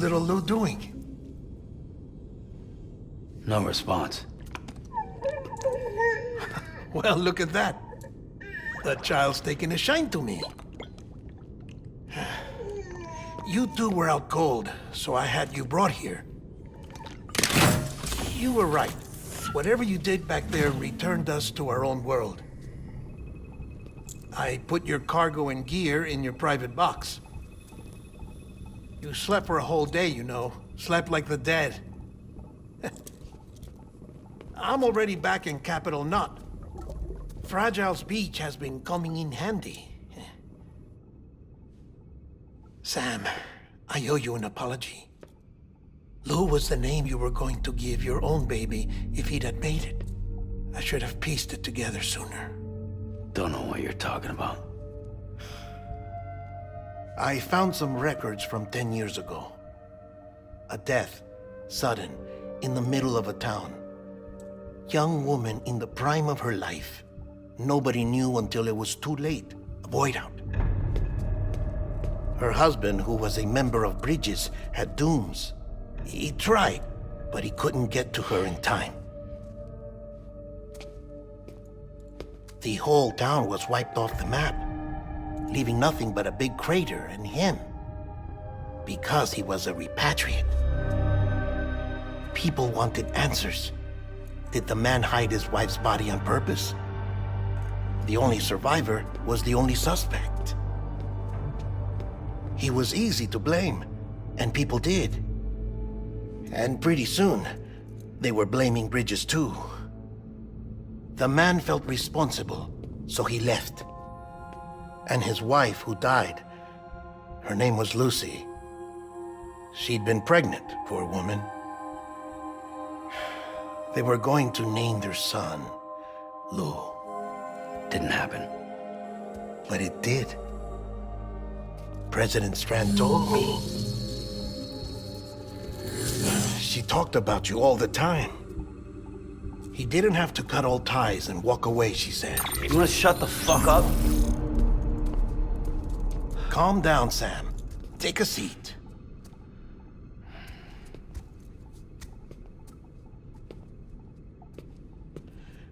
little Lou doing? No response. Well, look at that. The child's taking a shine to me. You two were out cold, so I had you brought here. You were right. Whatever you did back there returned us to our own world. I put your cargo and gear in your private box. You slept for a whole day, you know. Slept like the dead. I'm already back in Capital Knot. Fragile's beach has been coming in handy. Sam, I owe you an apology. Lou was the name you were going to give your own baby if he'd had made it. I should have pieced it together sooner. Don't know what you're talking about. I found some records from 10 years ago. A death, sudden, in the middle of a town. Young woman in the prime of her life. Nobody knew until it was too late. A void out. Her husband, who was a member of Bridges, had dooms. He tried, but he couldn't get to her in time. The whole town was wiped off the map, leaving nothing but a big crater and him. Because he was a repatriate. People wanted answers. Did the man hide his wife's body on purpose? The only survivor was the only suspect. He was easy to blame, and people did. And pretty soon, they were blaming Bridges too. The man felt responsible, so he left. And his wife, who died, her name was Lucy. She'd been pregnant, poor woman. They were going to name their son Lou. Didn't happen. But it did. President Strand told me. She talked about you all the time. He didn't have to cut all ties and walk away, she said. You wanna shut the fuck up? Calm down, Sam. Take a seat.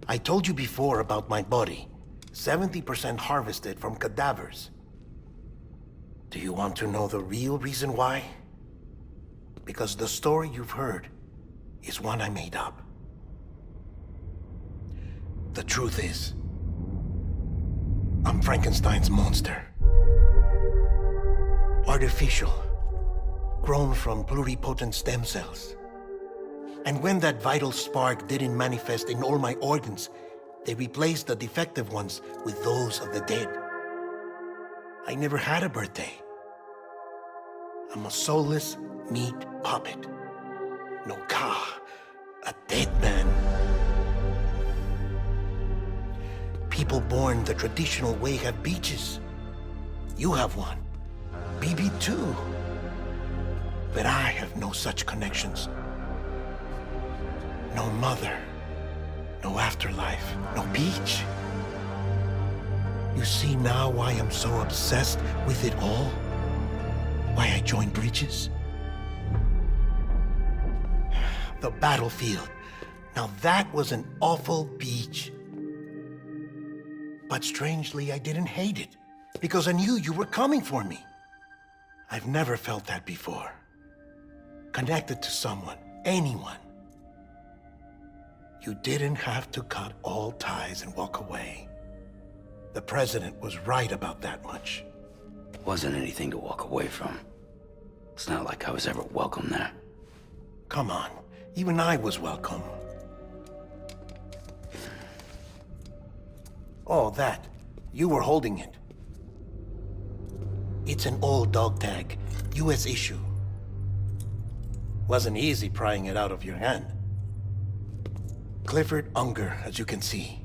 I told you before about my body. 70% harvested from cadavers. Do you want to know the real reason why? Because the story you've heard is one I made up. The truth is, I'm Frankenstein's monster. Artificial, grown from pluripotent stem cells. And when that vital spark didn't manifest in all my organs, they replaced the defective ones with those of the dead. I never had a birthday. I'm a soulless meat puppet. No ka, a dead man. People born the traditional way have beaches. You have one. BB too. But I have no such connections. No mother, no afterlife, no beach. You see now why I'm so obsessed with it all? Why I joined Bridges? The battlefield. Now that was an awful beach. But strangely, I didn't hate it, because I knew you were coming for me. I've never felt that before. Connected to someone, anyone. You didn't have to cut all ties and walk away. The president was right about that much. Wasn't anything to walk away from. It's not like I was ever welcome there. Come on, even I was welcome. Oh, that. You were holding it. It's an old dog tag, US issue. Wasn't easy prying it out of your hand. Clifford Unger, as you can see.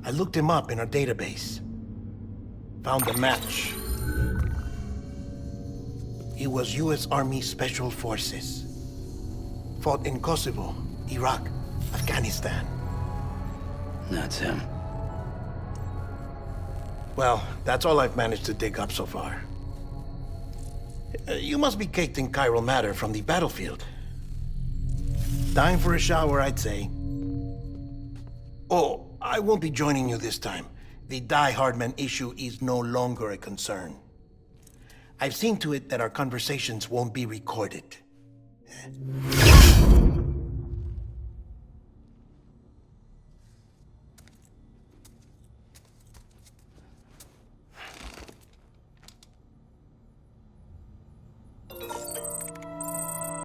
I looked him up in our database. Found a match. He was US Army Special Forces. Fought in Kosovo, Iraq, Afghanistan. That's him. Well, that's all I've managed to dig up so far. You must be caked in chiral matter from the battlefield. Time for a shower, I'd say. Oh, I won't be joining you this time. The Die Hardman issue is no longer a concern. I've seen to it that our conversations won't be recorded.